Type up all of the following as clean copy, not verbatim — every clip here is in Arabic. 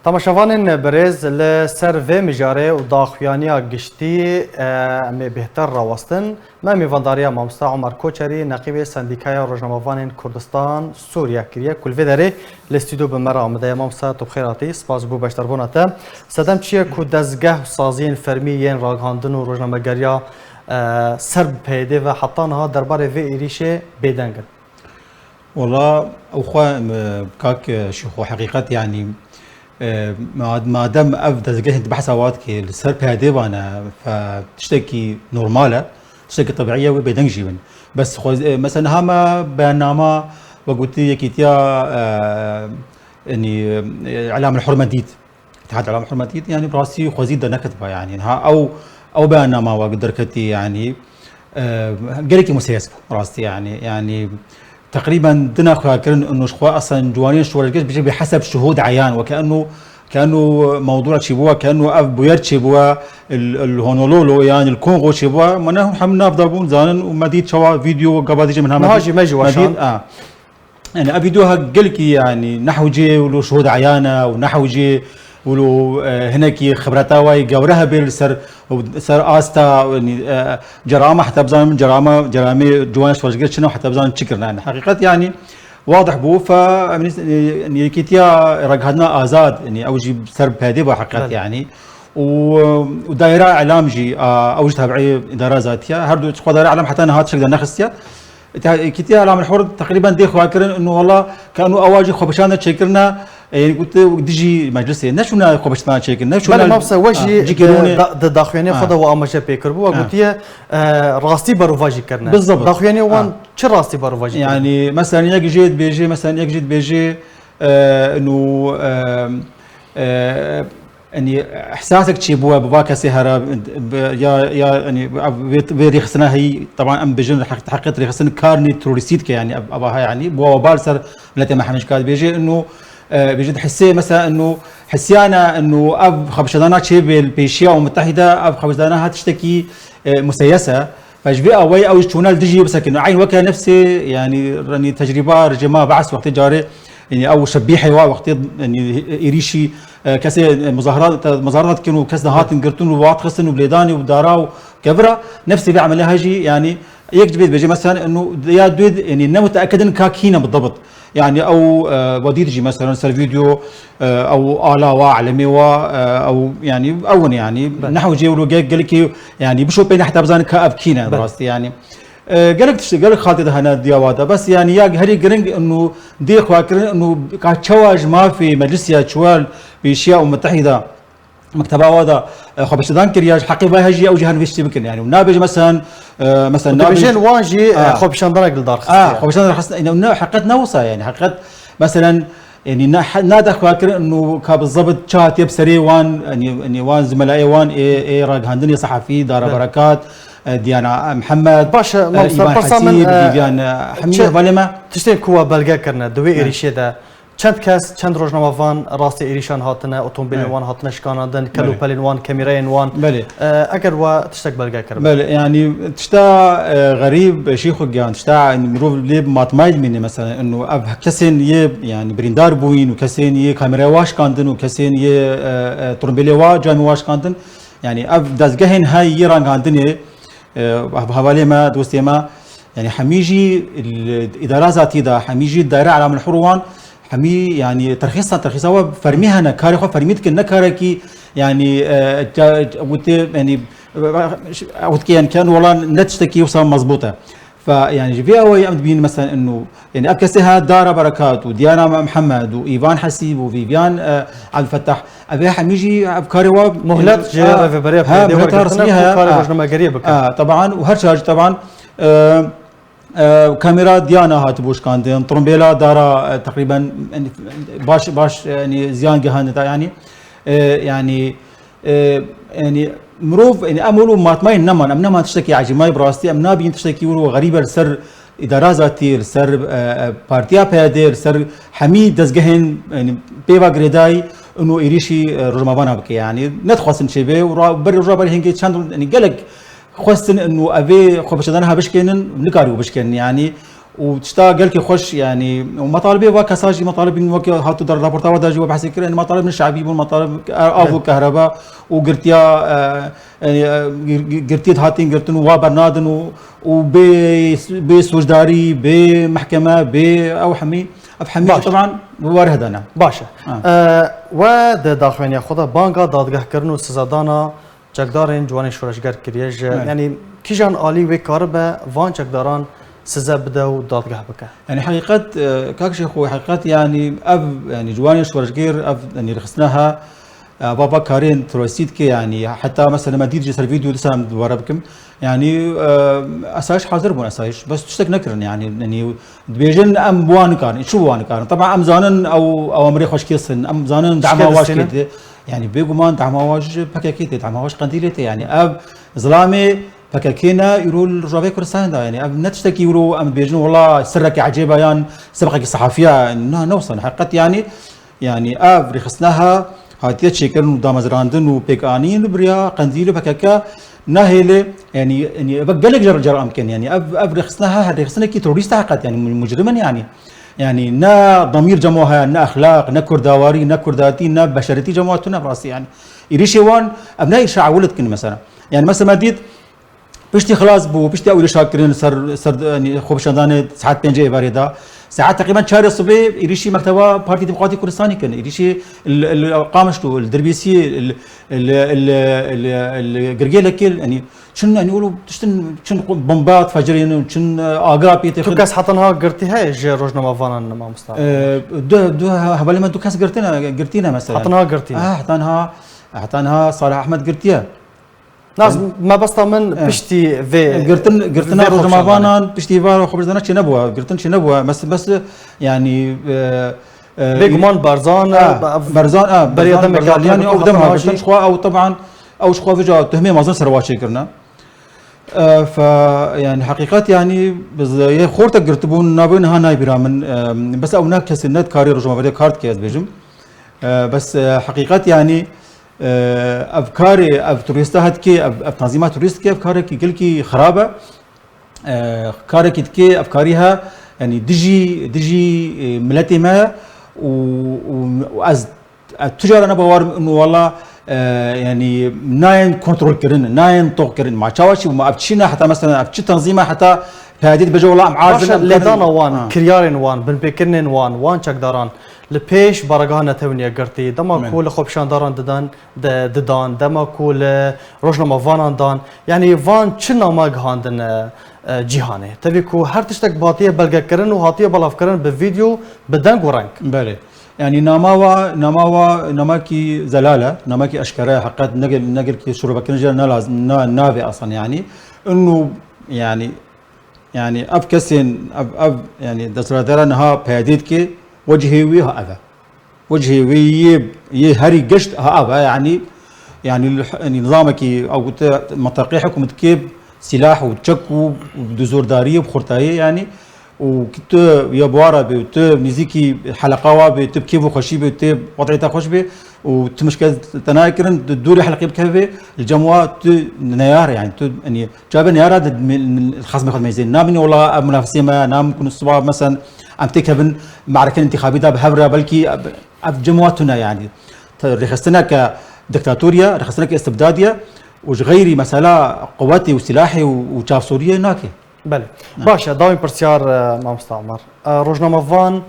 تماشاوان برز لسر و مجاره و داخویانیا گشتی می بهتر راوستن ما میوانداریا مامستا عمر کوچری نقیب سندیکای روزنامه‌وان کردستان سوریا کریه کل ویدره لاستودیو بمرا آمده مامستا تو بخیراتی سپاس بو بشتربوناته سدم چیه کو دزگه سازین فرمی ین راگاندن و روزنامه‌گریا سرب پیده و حتی نها درباره و ایریشه بدنگن والله أخوة كاك شو حقيقة يعني ما دام أبدا زجاجة بحث أوقات السر بهذه وأنا فتشتكي نورمالة تشتكي طبيعية وبيدنجي من بس مثلا هما برنامج وقلت لي كتيا إني علامة الحرمة ديت اتحاد علامة الحرمة ديت يعني براسي خوزيد ده نكتبها يعني ها أو برنامج وقدر كتي يعني قالك مسيس راسي يعني تقريبا دنا فاكرين انه شخوا اصلا جوانين شو الجيش بيجي بحسب شهود عيان وكانه موضوع شبوه كانه اف بوير شبوه الهونولولو يعني الكونغو شبوه منهم حمنا بضربون زانن ومديت شوا فيديو قبل يجي منها مهاجي ما جوا يعني فيديوها قلك يعني نحو جي ولو شهود عيانه ونحو جي ولو هناك خبرتها واي جورها بالسر استا يعني جرامه حتى بزان جرامه جوان شوالجير شنو حتى بزان تشكرنا يعني حقيقه يعني واضح بو ف يعني كيتيا رقهنا ازاد يعني اوجي سرب هذه حقيقه يعني ودائره اعلام جي اوجي تابعي اداره ذاتيه هردو دائره اعلام حتى انا هات شكل نخستيا كيتيا اعلام الحر تقريبا دي خواكرن انه والله كانوا اواجي خبشانه تشكرنا يعني قلت ديجي مجلسي نشونا خبشتنا تشكل نشونا ما بس وجهي داخويني خدا وامجه بيكربو وقلت راستي بروفاجي كرنا بالضبط داخويني وان شو راستي بروفاجي يعني مثلا يجي بيجي انه يعني احساسك شي بوا بواكا سهره يا يعني بريخسنا هي طبعا ام بجن حقيقه ريخسن كارني توريسيت يعني اباها يعني بوا بالسر ملاتي ما حنش كاد بيجي انه بيجي تحسي مثلا انه حسيانا انه اب خبشدانا شي بالبيشيا المتحده اب خبشدانا تشتكي مسيسه فجبي اوي او شونال دجي بس انه عين وكا نفسي يعني راني تجربه رجما بعث وقت جاري يعني او شبيحي وقت يعني يريشي كاسي مظاهرات كانوا كاس نهات نقرتون وواط خسن وبليداني وداراو كبره نفسي بيعمل لها هاجي يعني يكتب بيجي مثلا انه يا دود يعني انا متاكد ان كاكينا بالضبط يعني او وديتجي مثلا سر فيديو او الا واعلمي او يعني او يعني نحو جيولو قال لك يعني بشو بين حتى بزان كابكينا دراستي يعني قالك خاطي هنا ديوادا بس يعني يا هري جرينج انه دي خواكرين انه كاتشواج ما في مجلس يا شوال باشياء متحده مكتبه هذا خبشتان كرياج حقيبه هجي او جهان فيش يمكن يعني ونابج مثلا نابج واجي خبشان درك الدار خبشان خاص انه حقيقه نوصه يعني حقيقه مثلا يعني نادى خواكر انه بالضبط شات يبسري وان يعني وان زملائي وان اي راج هندني صحفي دار بركات ديانا محمد باشا ايفان حسيب ديان حميه بالما تشتين كوا بلغا كرنا دوي ايريشيدا چند کس چند روزنامه وان راست ایریشان هاتنه اتومبیل وان هاتنه شکاندن کلوپلین وان کمیرین وان اگر و تشتك بلغا كرم بله يعني تشتا غريب شيخ جان تشتا مروف ليب ماتمايد مني مثلا انه اب كسين يه يعني بريندار بوين وكسين يه كاميرا واش كاندن وكسين يه ترومبيلي وا جامي واش كاندن يعني اب دازجهن هاي يران عندني حوالي ما دوستي ما يعني حميجي الاداره ذاتي دا حميجي الدائره على من الحروان حمي يعني ترخيصا هو فرميها انا كاري خو فرميتك نكاركي يعني يعني يعني كان والله نتشتكي وصار مضبوطه فيعني في اول بين مثلا انه يعني ابكسها دار بركات وديانا محمد وايفان حسيب وفيفيان عبد الفتاح ابي حميجي افكاري مهلات جيره في بريق رسميها طبعا وهرشاج طبعا كاميرا ديانا هاتبوش كاندن طرمبيلا دارا تقريبا باش يعني زيان جهان يعني مروف يعني امولو ماتماي نمان امنا ما تشتكي عجماي براستي امنا بين تشتكي ورو غريبه سر اداره ذاتي سر بارتيا بيادير سر حميد دزجهن يعني بيبا جريداي انه يريشي رجمابانا بك يعني ندخل شيبه ورا هنجي يعني قالك خواستن انه ابي خبشتنها بشكنن نكاريو بشكن يعني وتشتا قالك خوش يعني ومطالبه وكساجي مطالب وك هاتو در رابورتا وداجي وبحث كره مطالب من الشعبي والمطالب افو كهرباء وقرتيا قرتيت هاتين قرتن وبرنادن وبسوجداري بمحكمه او حمي افحمي طبعا وارهدنا باشا و داخوانيا خدا بانكا دادگاه كرنو سزادانا چکدارن جوان شورشگر کریج يعني كيجان آلي وكاربه وان چکداران سزا بده و دادگاه بکه يعني حقيقة كاك شيخو حقيقة يعني يعني جواني شورشجير يعني رخصناها بابا كارين تروسيد كي يعني حتى مثلا ما ديجي سر فيديو لسه دوره بكم يعني اسايش حاضر بون اسايش بس تشتك نكرن يعني بيجن ام بوان كان شو بوان كان طبعا ام زانن او امري خوش كيسن ام زانن دعما واش كده يعني بيقومان دعما واش بكاكيتي دعما واش قنديلتي يعني اب ظلامي فكاكينا يرول رجافي كرسان دا يعني اب نتشتكي يرو ام بيجن والله سرك عجيبه يعني سبقك الصحفيه نوصل حقيقه يعني اب رخصناها هاتيت شكل دامزراندن وبيكانين بريا قنديل بكاكا ناهله يعني بقلك جر امكن يعني اب رخصناها رخصنا كي توريست حقت يعني مجرما يعني نا ضمير جموها نا اخلاق نا كرداواري نا كرداتي نا بشرتي جماعتنا براسي يعني يريشوان ابناء يشع ولدكن مثلا يعني مثلا ديت بشتي خلاص بو بشتي اول شاكرين سر يعني خوب شاندان ساعات بينجي باريدا ساعات تقريبا شهر الصبح يريشي مكتبه بارتي ديمقراطي كردستاني كان يريشي قامشتو الدربيسي القرقيله كل يعني شن يعني يقولوا شن بومبات فجرين شن اقراب تو كاس حطنها قرتيها جي روجنا مافانا ما مستعمل دو هبالي ما دو كاس قرتينا مثلا حطناها قرتينا حطنها صالح احمد قرتيها ناس ما بس من بشتي في قرتنا روج مافانا بشتي فار خبرنا شي نبوه قرتن شي نبوه بس يعني بيجمان برزان برزان يعني قدامها قرتن شخوا او طبعا او شخوا فيجا تهمه مازن سرواشي كرنا ف يعني حقيقات يعني بز خورتك قرتبون نابين هاي برامن بس او هناك كسنات كاري روج مافانا كارت كيز بيجم بس حقيقات يعني افكاري توريستات كي تنظيمات توريست كي افكاري كي كلكي خرابه افكاري كي افكاريها يعني دجي ملتي ما واز التجار انا بوار انه والله يعني ناين كنترول كرن ناين طوق كرن ما تشاوشي وما ابتشينا حتى مثلا ابتشي تنظيمه حتى هادي بجو والله معارض لدانا وان كريارين وان بن بكرنين وان چکداران لپیش برگان تونیا گرتی دما کول خوبشان داران ددان دما کول روزنامه وانان دان یعنی وان چه نامه گهاندن جهانه تبي کو هر تشتک باطیه بلگه کرن و هاتیه بلاف کرن به ویدیو بدن گورنگ بله يعني نما كي زلاله نما كي اشكره حقات نقل كي شرب كنجر نافي اصلا يعني انه يعني اب كسين اب يعني دسرادرا نها بهديد كي وجهي هذا وجهي هري قشت هذا يعني نظامك او منطقي حكومه كيب سلاح وتشكو ودزورداريه وخرطايه يعني وكنت يا بوارا بيت نزيكي حلقه بيت كيف وخشي بيت وضعيتها خوش بي وتمشكل تناكرن الدوري حلقه بكهفه الجموات نيار يعني جاب نيار الخصم ياخذ ميزان نامني والله منافسين ما نام كن الصباح مثلا عم تكهبن معركه انتخابيه بهبره بلكي جمواتنا يعني رخصتنا كدكتاتوريا رخصتنا كاستبداديه وغيري مساله قواتي وسلاحي وشاف سوريا ناكي بله باشه داوی پرسیار ما مستعمر روزنامه وان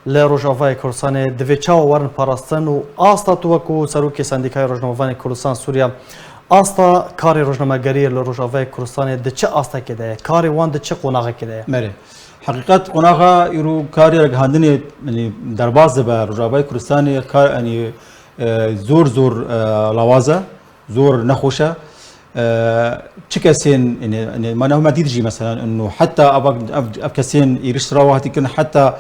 لروجاوای کردستان دویچاو ورن پاراستن و آستا توکو سروکی سندیکای روزنامه وان کردستان سوریا آستا کاری روزنامه‌گری لروجاوای کردستان دچه آستا کده کاری وان دچه قناغه کده بله حقیقت قناغه یرو کاری رگهاندن یعنی در باز به روجاوای کردستان کار یعنی زور لوازه زور نخوشه تشكاسين يعني ما ما تيجي مثلا انه حتى ابكاسين يرشراوا هاتيكن حتى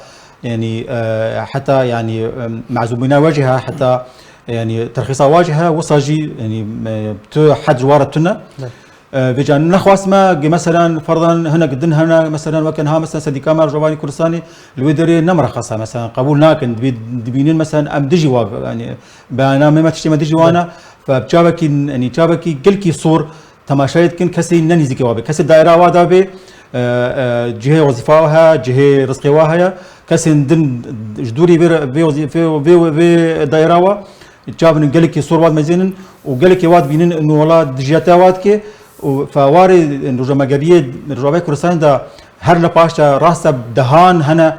يعني معزومين واجهه حتى يعني ترخيص واجهه وصاجي يعني تو حد جوارتنا بيجان نخواس ما مثلا فرضا هنا قدن هنا مثلا وكانها مثلا سديكا مار جواني كردستاني الويدري نمرخصها مثلا قبولنا كن دبينين مثلا ام دجي يعني بانا ما تشتي ما دجي وانا فبجابك يعني جابك كلكي صور تماشايت كن كسي نني زي كوابي كسي دائره وادا بي جهه وظيفه جهه رزقها كسن دن جدوري في وظيفه في دايره جابن قال لك صور واد مزين وقال لك واد بينن انه والله دجياتا وادك فواري رجما قبيه رجما كردستان دا هر لباشا راسه دهان هنا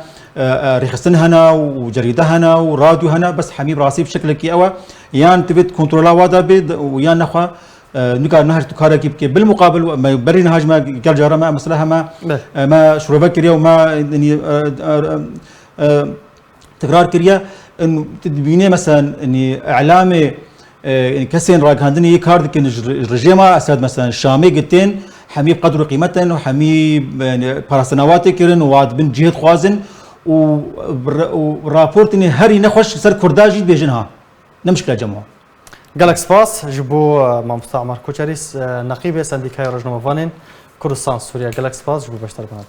رخصن هنا وجريده هنا وراديو هنا بس حميب راسي بشكل كي اوا يان تبت كنترولا وادا بيد ويان نخوا نكا نهر تكارا كيف بالمقابل ما بري نهاج ما قال جارة ما مسلها ما شروبا كريا وما يعني تكرار كريا انه تبيني مثلا اني اعلامي كسين راق هندني كارد كن رجيما اسد مثلا الشامي قلتين حميب قدر قيمته وحميب يعني بارسنوات كرن واد بن جهه خوازن ورابورتني هري نخش سر كرداجي بيجنها نمشكله جماعه قالك سباس جبو مامستا عمر كوچريس نقيب سنديكاي روزنامه‌وانên كردستان سوريا قالك سباس جبو باشتر بنات